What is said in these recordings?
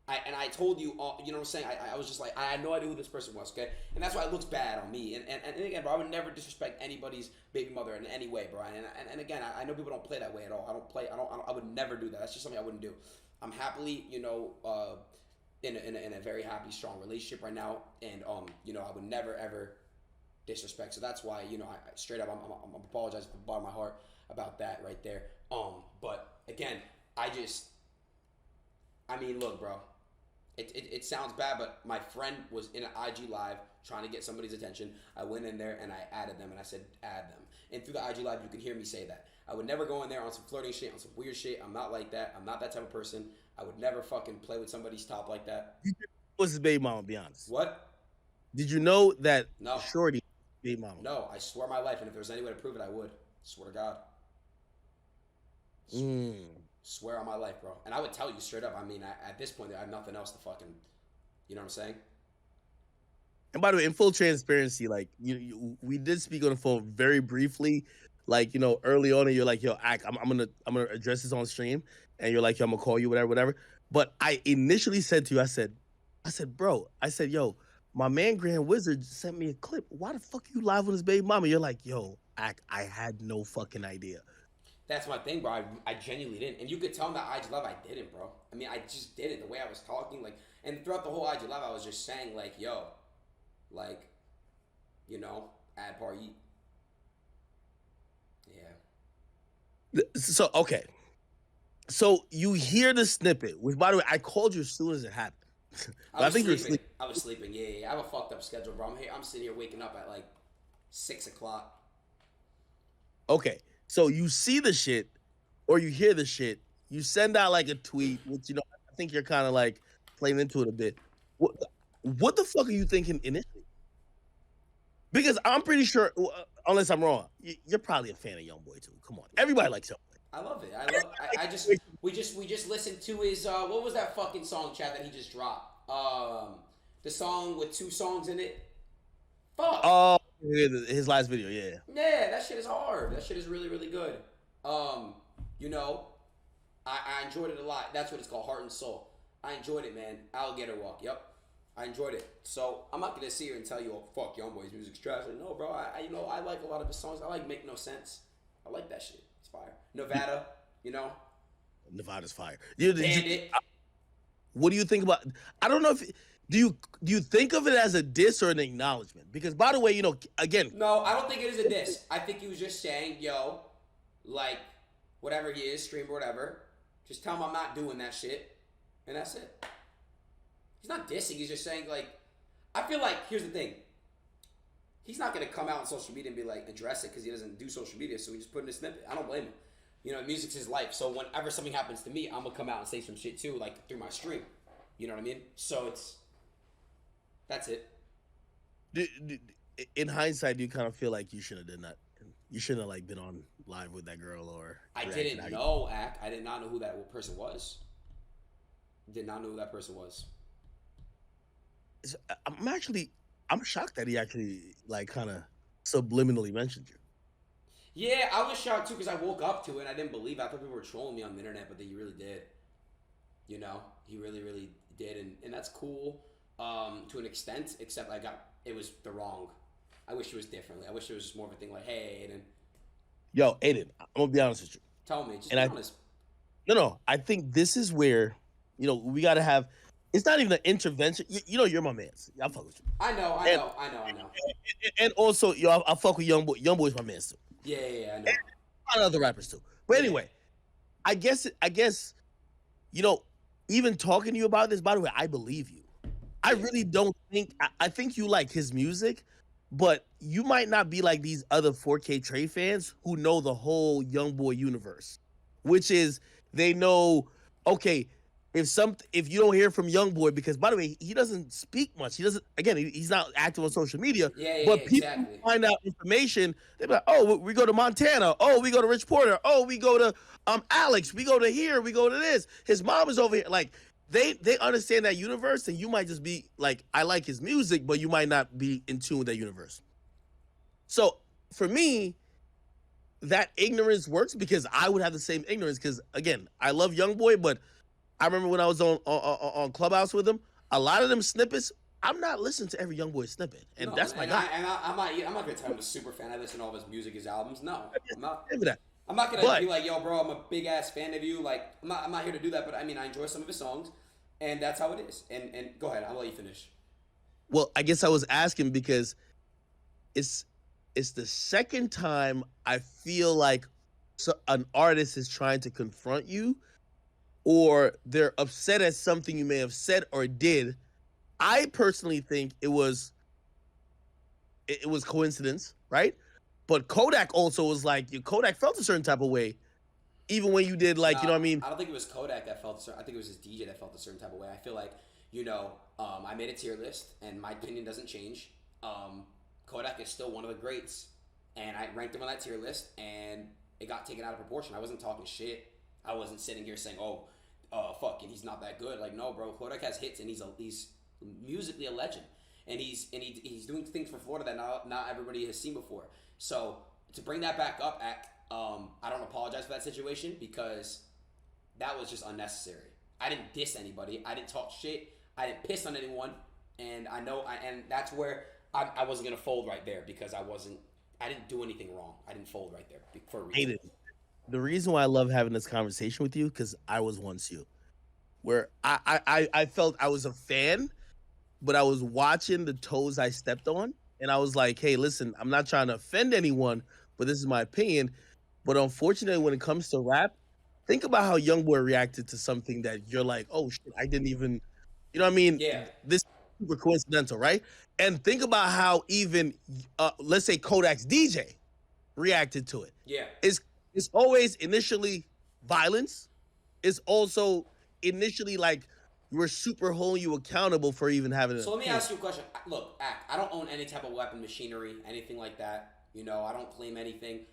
I told you, all, you know what I'm saying? I was just like, I had no idea who this person was, okay? And that's why it looks bad on me. And again, bro, I would never disrespect anybody's baby mother in any way, bro. And again, I know people don't play that way at all. I would never do that. That's just something I wouldn't do. I'm happily, in a very happy, strong relationship right now. And, I would never, ever disrespect. So that's why, straight up, I'm apologizing from the bottom of my heart about that right there. But again, I mean, look, bro. It sounds bad, but my friend was in an IG live trying to get somebody's attention. I went in there and I added them and I said add them. And through the IG live, you can hear me say that. I would never go in there on some flirting shit, on some weird shit. I'm not like that. I'm not that type of person. I would never fucking play with somebody's top like that. Was his baby mama? Be honest. What? Did you know that No. Shorty baby mama? No, I swear my life, and if there was any way to prove it, I would. Swear to God. Swear on my life, bro. And I would tell you straight up. I mean, at this point, I have nothing else to fucking. You know what I'm saying? And by the way, in full transparency, like we did speak on the phone very briefly, like early on, and you're like, "Yo, I'm gonna address this on stream," and you're like, "Yo, I'm gonna call you, whatever." But I initially said to you, I said, "Bro," I said, "Yo, my man Grand Wizard sent me a clip. Why the fuck you live with his baby mama?" You're like, "Yo, I had no fucking idea." That's my thing, bro. I genuinely didn't. And you could tell me that IG Live I didn't, bro. I mean, I just didn't. The way I was talking, like, and throughout the whole IG Live, I was just saying, like, yo, like, ad party. Yeah. So, okay. So you hear the snippet, which, by the way, I called you as soon as it happened. I think you're sleeping. I was sleeping. Yeah. I have a fucked up schedule, bro. I'm sitting here waking up at like 6 o'clock. Okay. So you see the shit, or you hear the shit. You send out like a tweet, which I think you're kind of like playing into it a bit. What the fuck are you thinking initially? Because I'm pretty sure, unless I'm wrong, you're probably a fan of YoungBoy too. Come on, everybody likes YoungBoy. I love it. We just listened to his what was that fucking song, Chad, that he just dropped? The song with 2 songs in it. Fuck. Oh, his last video, yeah. Yeah, that shit is hard. That shit is really, really good. I enjoyed it a lot. That's what it's called, Heart and Soul. I enjoyed it, man. Alligator Walk. Yep. I enjoyed it. So I'm not gonna sit here and tell you, oh fuck, YoungBoy's music's trash. Like, no, bro. I like a lot of his songs. I like Make No Sense. I like that shit. It's fire. Nevada. Nevada's fire. What do you think about? I don't know if do you think of it as a diss or an acknowledgement? Because by the way, again. No, I don't think it is a diss. I think he was just saying, yo, like, whatever he is, stream or whatever, just tell him I'm not doing that shit, and that's it. He's not dissing. He's just saying, like, I feel like, here's the thing. He's not going to come out on social media and be like, address it because he doesn't do social media, so he just put in a snippet. I don't blame him. Music's his life, so whenever something happens to me, I'm going to come out and say some shit too, like, through my stream. You know what I mean? So that's it. In hindsight, do you kind of feel like you should have done that? You shouldn't have, like, been on live with that girl or... I didn't know, Ak. I did not know who that person was. Did not know who that person was. I'm shocked that he actually, like, kind of subliminally mentioned you. Yeah, I was shocked too because I woke up to it and I didn't believe it. I thought people were trolling me on the internet, but he really did. He really, really did, and that's cool to an extent. Except it was the wrong. I wish it was differently. I wish it was just more of a thing like, hey, Adin. Yo, Adin, I'm gonna be honest with you. Tell me, just be honest. No. I think this is where, we gotta have. It's not even an intervention. You're my man. I fuck with you. I know. And also, I fuck with YoungBoy. YoungBoy's my man too. Yeah, I know. And a lot of other rappers too. But anyway, I guess, even talking to you about this, by the way, I believe you. I really don't think, I think you like his music, but you might not be like these other 4K Trey fans who know the whole YoungBoy universe, which is they know, okay, if you don't hear from YoungBoy, because by the way, he doesn't speak much. He's not active on social media. But people find out information. They're like, oh, we go to Montana. Oh, we go to Rich Porter. Oh, we go to Alex. We go to here. We go to this. His mom is over here. Like, they understand that universe, and you might just be like, I like his music, but you might not be in tune with that universe. So for me, that ignorance works because I would have the same ignorance because, again, I love YoungBoy, but I remember when I was on Clubhouse with him, a lot of them snippets. I'm not listening to every YoungBoy snippet, and No, that's my guy. I'm not gonna tell him I'm a super fan. I listen to all of his music, his albums. No, I'm not. Give me that. I'm not gonna But be like, yo, bro, I'm a big ass fan of you. Like, I'm not here to do that. But I mean, I enjoy some of his songs, and that's how it is. And go ahead, I'll let you finish. well, I guess I was asking because it's it's the second time I feel like an artist is trying to confront you, or they're upset at something you may have said or did. I personally think it was coincidence, right? But Kodak also was like, Kodak felt a certain type of way, even when you did like, you know Nah, what I mean? I don't think it was Kodak that felt. I think it was his DJ that felt a certain type of way. I feel like I made a tier list, and my opinion doesn't change. Kodak is still one of the greats, and I ranked him on that tier list, and it got taken out of proportion. I wasn't talking shit. I wasn't sitting here saying, "Oh, fucking, he's not that good." Like, no, bro. Kodak has hits, and he's musically a legend, and he's doing things for Florida that not everybody has seen before. So to bring that back up, I don't apologize for that situation because that was just unnecessary. I didn't diss anybody. I didn't talk shit. I didn't piss on anyone, and and that's where I wasn't gonna fold right there because I didn't do anything wrong. I didn't fold right there for a reason. Hated it. The reason why I love having this conversation with you, because I was once you, where I felt I was a fan, but I was watching the toes I stepped on, and I was like, hey, listen, I'm not trying to offend anyone, but this is my opinion. But unfortunately, when it comes to rap, think about how YoungBoy reacted to something that you're like, oh shit, I didn't even, you know what I mean? Yeah, This is super coincidental, right? And think about how even, let's say Kodak's DJ reacted to it. yeah. It's always initially violence. It's also initially like we're super holding you accountable for even having. So let me ask you a question. Look, I don't own any type of weapon, machinery, anything like that. I don't claim anything.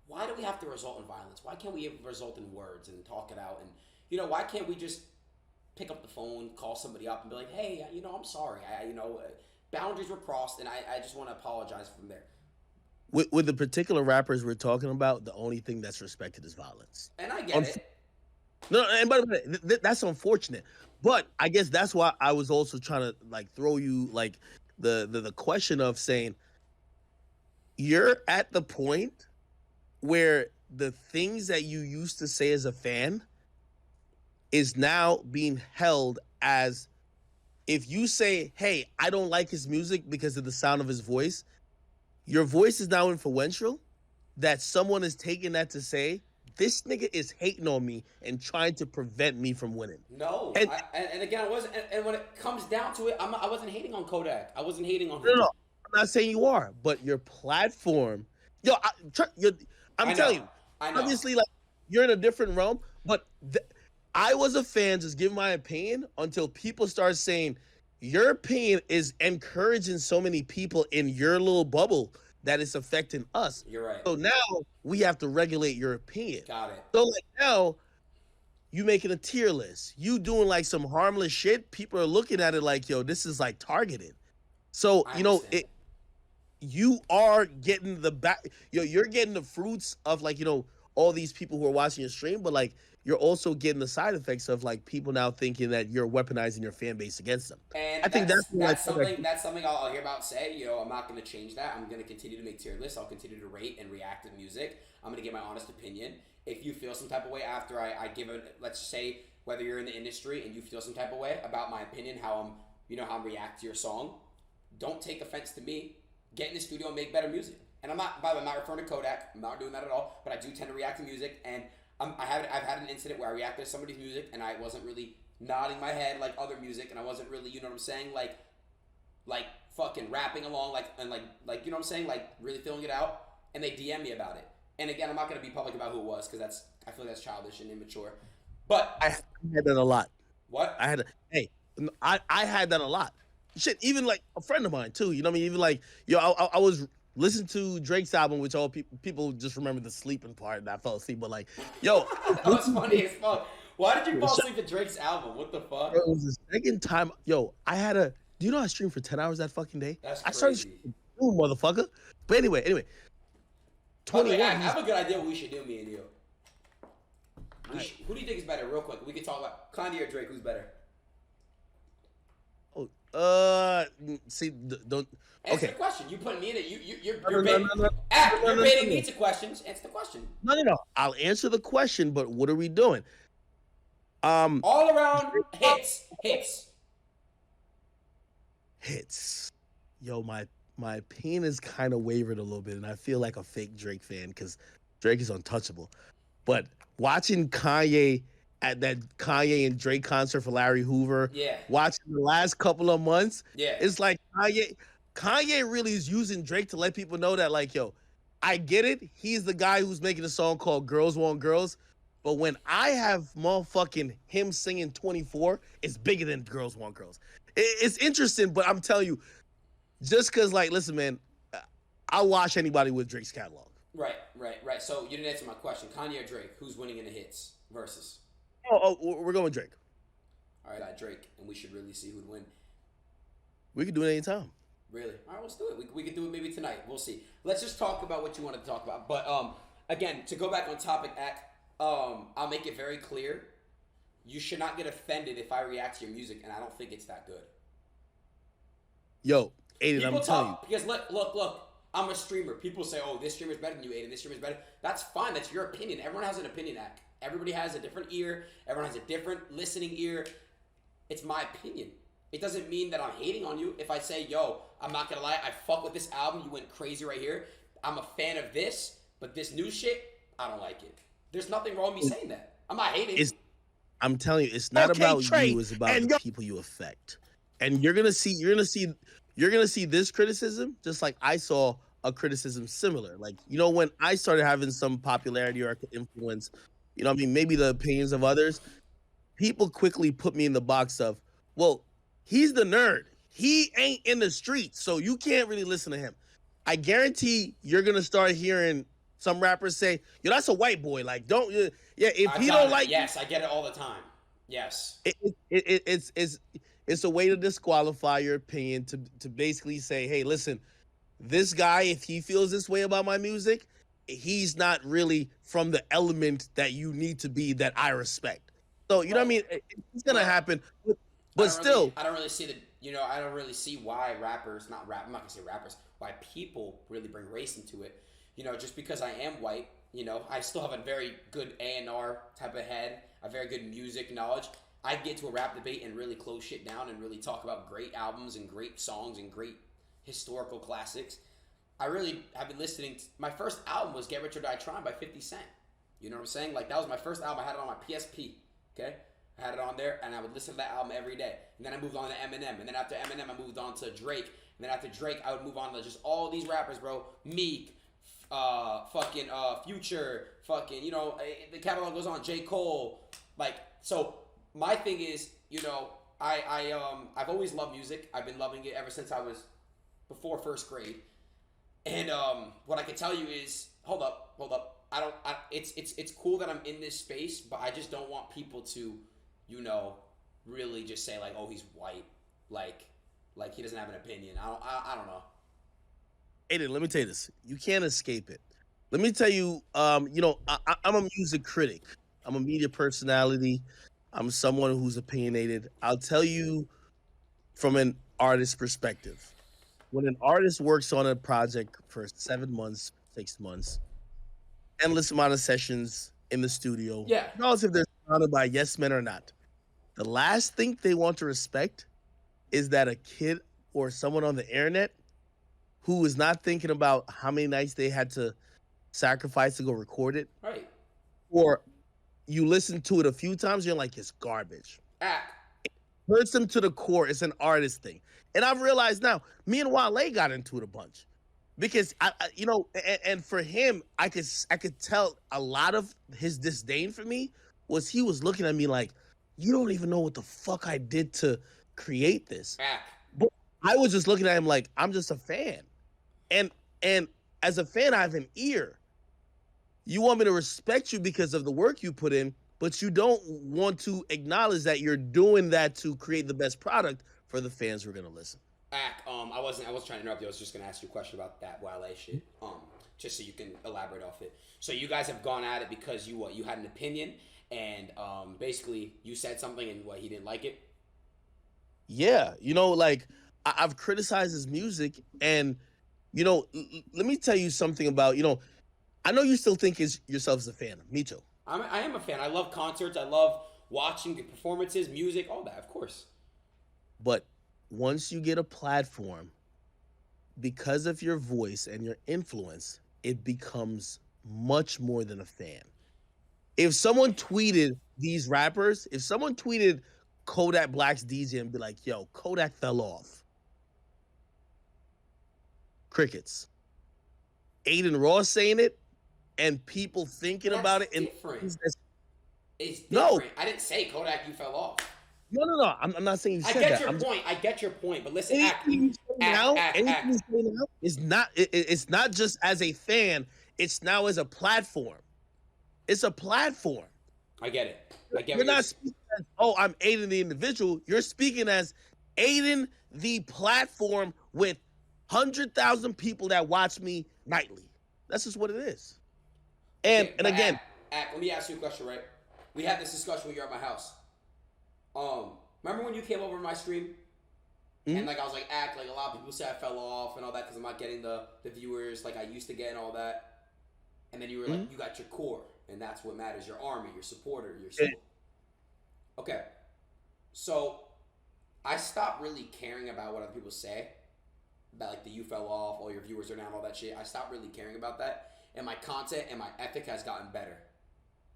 Why do we have to result in violence? Why can't we result in words and talk it out? And why can't we just pick up the phone, call somebody up, and be like, hey, I'm sorry. Boundaries were crossed, and I just want to apologize from there. With the particular rappers we're talking about, the only thing that's respected is violence. And I get it. No, and by the way, that's unfortunate. But I guess that's why I was also trying to like throw you like the question of saying you're at the point where the things that you used to say as a fan is now being held as, if you say, hey, I don't like his music because of the sound of his voice, your voice is now influential, that someone is taking that to say, this nigga is hating on me and trying to prevent me from winning. No, And and again, I wasn't. And when it comes down to it, I wasn't hating on Kodak. I wasn't hating on him. no, I'm not saying you are, but your platform, I'm I telling know. you, I know. obviously, like you're in a different realm. But I was a fan, just give my opinion until people start saying your opinion is encouraging so many people in your little bubble that it's affecting us. You're right. So now we have to regulate your opinion. Got it. So like now, you making a tier list, you doing like some harmless shit. People are looking at it like, yo, this is like targeted. So I understand. you are getting the back, you're getting the fruits of like, all these people who are watching your stream, but like you're also getting the side effects of like people now thinking that you're weaponizing your fan base against them. And I think that's something I'll hear about say. I'm not going to change that. I'm going to continue to make tier lists. I'll continue to rate and react to music. I'm going to give my honest opinion. If you feel some type of way after I give it, let's say whether you're in the industry and you feel some type of way about my opinion, how I'm react to your song, don't take offense to me. Get in the studio and make better music. And I'm not referring to Kodak. I'm not doing that at all. But I do tend to react to music, and I've had an incident where I reacted to somebody's music, and I wasn't really nodding my head like other music, and I wasn't really, you know what I'm saying, like fucking rapping along, like you know what I'm saying, like really feeling it out, and they DM me about it. And again, I'm not gonna be public about who it was because I feel like that's childish and immature. But I had that a lot. What? I had that a lot. Shit, even like a friend of mine too. You know what I mean? Even like, I was listening to Drake's album, which all people just remember the sleeping part, and I fell asleep. But like, that was funny as fuck. Why did you fall asleep at Drake's album? What the fuck? It was the second time. I had a. Do you know I streamed for 10 hours that fucking day? That's I started crazy. streaming, motherfucker. But anyway. 21. I have a good idea what we should do, me and you. Who do you think is better? Real quick, we can talk about Kanye or Drake. Who's better? See, don't. Answer Okay. the question. You put me in it. You're No, no, no, no, you're no, baiting no, me to questions. Answer the question. no. I'll answer the question, but what are we doing? Um, All around hits. hits. Yo, my opinion is kind of wavered a little bit, and I feel like a fake Drake fan because Drake is untouchable. But watching Kanye at that Kanye and Drake concert for Larry Hoover, Yeah, watching the last couple of months, yeah. it's like Kanye really is using Drake to let people know that, like, yo, I get it. He's the guy who's making a song called Girls Want Girls. But when I have motherfucking him singing 24, it's bigger than Girls Want Girls. It's interesting, but I'm telling you, just because, like, listen, man, I'll watch anybody with Drake's catalog. Right. So you didn't answer my question. Kanye or Drake? Who's winning in the hits versus? We're going Drake. All right, Drake, and we should really see who'd win. We can do it anytime. Really? All right, let's do it. We can do it maybe tonight. We'll see. Let's just talk about what you wanted to talk about. But again, to go back on topic, I'll make it very clear. You should not get offended if I react to your music, and I don't think it's that good. Yo, Adin, People I'm telling talk because look. I'm a streamer. People say, "Oh, this streamer's better than you, Adin. This streamer's better." That's fine. That's your opinion. Everyone has an opinion. Act. Everybody has a different ear. Everyone has a different listening ear. It's my opinion. It doesn't mean that I'm hating on you. If I say, "Yo, I'm not gonna lie, I fuck with this album. You went crazy right here. I'm a fan of this, but this new shit, I don't like it." There's nothing wrong with me saying that. I'm not hating. I'm telling you, it's not about Trey, you. It's about the people you affect. And you're gonna see this criticism just like I saw a criticism similar. Like, you know, when I started having some popularity or I could influence, you know what I mean, maybe the opinions of others, people quickly put me in the box of, well, he's the nerd. He ain't in the streets, so you can't really listen to him. I guarantee you're gonna start hearing some rappers say, "Yo, that's a white boy." Like, don't, yeah. If he don't like, yes, I get it all the time. Yes, it's a way to disqualify your opinion to basically say, "Hey, listen, this guy, if he feels this way about my music, he's not really from the element that you need to be that I respect." So you know what I mean? It's gonna happen, but still, I don't really see I don't really see why rappers, I'm not gonna say rappers, why people really bring race into it. Just because I am white, I still have a very good A&R type of head, a very good music knowledge. I get to a rap debate and really close shit down and really talk about great albums and great songs and great historical classics. I really have been listening. My first album was Get Rich or Die Trying by 50 Cent. You know what I'm saying? Like, that was my first album. I had it on my PSP, okay? I had it on there, and I would listen to that album every day. And then I moved on to Eminem. And then after Eminem, I moved on to Drake. And then after Drake, I would move on to just all these rappers, bro. Meek, Future, the catalog goes on. J. Cole. Like, so my thing is, I've always loved music. I've been loving it ever since I was before first grade. And what I can tell you is, hold up. It's cool that I'm in this space, but I just don't want people to, really just say like, oh, he's white, like he doesn't have an opinion. I don't know. Adin, let me tell you this: you can't escape it. Let me tell you, I'm a music critic. I'm a media personality. I'm someone who's opinionated. I'll tell you from an artist perspective. When an artist works on a project for 7 months, 6 months, endless amount of sessions in the studio, regardless if they're surrounded by yes men or not, the last thing they want to respect is that a kid or someone on the internet who is not thinking about how many nights they had to sacrifice to go record it, Right. or you listen to it a few times, you're like, it's garbage. It hurts them to the core. It's an artist thing. And I've realized now, me and Wale got into it a bunch because and for him, I could tell a lot of his disdain for me was he was looking at me like, you don't even know what the fuck I did to create this. But I was just looking at him like, I'm just a fan. And as a fan, I have an ear. You want me to respect you because of the work you put in, but you don't want to acknowledge that you're doing that to create the best product for the fans who are gonna listen. I wasn't trying to interrupt you. I was just gonna ask you a question about that Wale shit. Just so you can elaborate off it. So you guys have gone at it because you had an opinion, and basically you said something and what he didn't like it. Yeah, you know, like I've criticized his music, and you know, let me tell you something about, you know, I know you still think is yourself as a fan. Me too. I am a fan. I love concerts. I love watching the performances, music, all that, of course. But once you get a platform, because of your voice and your influence, it becomes much more than a fan. If someone tweeted these rappers, if someone tweeted Kodak Black's DJ and be like, yo, Kodak fell off, crickets. Aiden Ross saying it and people thinking That's about it. And different. It's no, different. I didn't say Kodak, you fell off. no. I'm not saying you I said get that. your point. I get your point. But listen, Anything you say now, anything you act. say now is not. It's not just as a fan. It's now as a platform. It's a platform. I get it. I get You're what not speaking as, oh, I'm Aiden the individual. You're speaking as Aiden the platform with 100,000 people that watch me nightly. That's just what it is. And Okay, and again, let me ask you a question, right? We had this discussion when you were at my house. Remember when you came over my stream? And like I was like, like a lot of people say I fell off and all that because I'm not getting the viewers like I used to get and all that. And then you were like, you got your core, and that's what matters. Your army, your supporter, your soul. Okay. So I stopped really caring about what other people say. About like the you fell off, all your viewers are down, all that shit. I stopped really caring about that. And my content and my ethic has gotten better.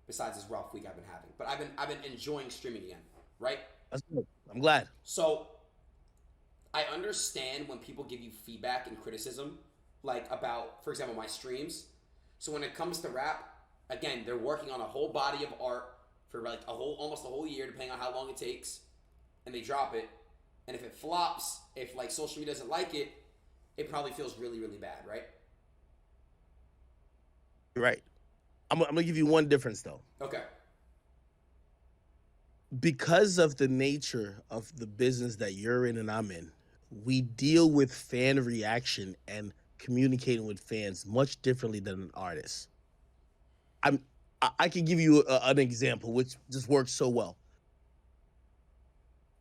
Besides this rough week I've been having. But I've been enjoying streaming again, right? that's good. I'm glad. So I understand when people give you feedback and criticism, like about, for example, my streams. So when it comes to rap, again, they're working on a whole body of art for like almost a whole year, depending on how long it takes, and they drop it. And if it flops, if like social media doesn't like it, it probably feels really, really bad, right? You're right. I'm gonna give you one difference though. Okay. Because of the nature of the business that you're in and I'm in, we deal with fan reaction and communicating with fans much differently than an artist. I can give you an example which just works so well.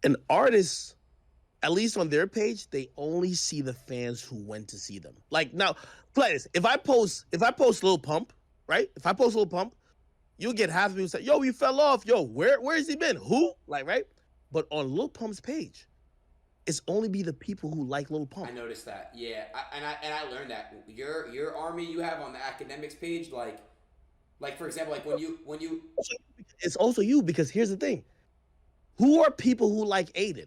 An artist, at least on their page, they only see the fans who went to see them. Like now, play this. If I post Lil Pump, right? If I post Lil Pump, you'll get half of people say, "Yo, he fell off. Yo, where has he been? Who?" Like, right? But on Lil Pump's page, it's only be the people who like Lil Pump. I noticed that. Yeah, I learned that your army you have on the Akademiks page, like for example, like when you It's also you because here's the thing: who are people who like Aiden?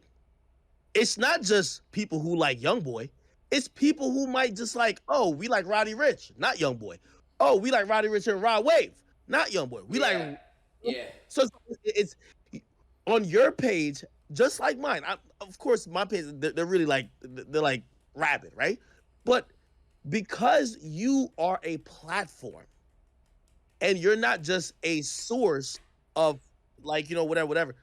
It's not just people who like YoungBoy. It's people who might just like, oh, we like Roddy Rich, not YoungBoy. Oh, we like Roddy Rich and Rod Wave, not YoungBoy. We like, yeah. So it's on your page, just like mine. Of course, my page they're really like they're like rabid, right? But because you are a platform and you're not just a source of like whatever.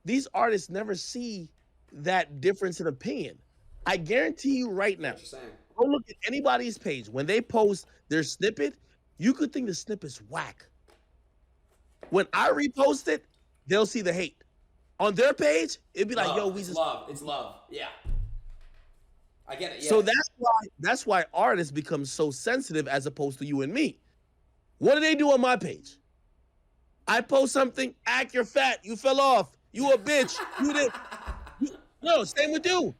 These artists never see that difference in opinion. I guarantee you right now. Go look at anybody's page when they post their snippet. You could think the snippet's whack. When I repost it, they'll see the hate. On their page, it'd be like, "Yo, we just love." It's love. Yeah, I get it. Yeah. So that's why artists become so sensitive as opposed to you and me. What do they do on my page? I post something, act you're fat, you fell off, you a bitch, you did. No, same with you.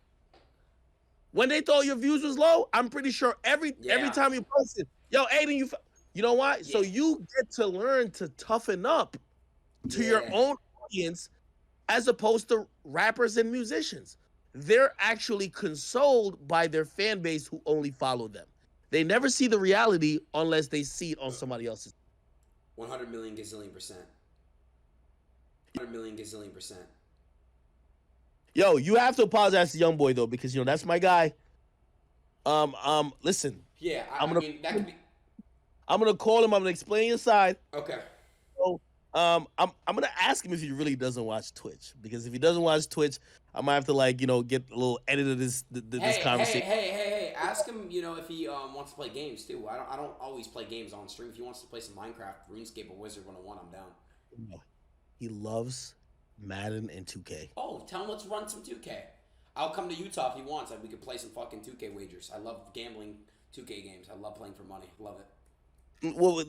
When they thought your views was low, I'm pretty sure every time you posted, yo, Aiden, you know why? Yeah. So you get to learn to toughen up to your own audience as opposed to rappers and musicians. They're actually consoled by their fan base who only follow them. They never see the reality unless they see it on somebody else's. 100 million gazillion %. 100 million gazillion %. Yo, you have to apologize to YoungBoy though, because that's my guy. Listen. Yeah, I mean that could be. I'm gonna call him. I'm gonna explain your side. Okay. So, I'm gonna ask him if he really doesn't watch Twitch, because if he doesn't watch Twitch, I might have to get a little edit of this conversation. Hey! Ask him, if he wants to play games too. I don't always play games on stream. If he wants to play some Minecraft, RuneScape, or Wizard 101, I'm down. He loves Madden and 2K. Oh, tell him let's run some 2K. I'll come to Utah if he wants. We could play some fucking 2K wagers. I love gambling 2K games. I love playing for money. Love it. Well, there's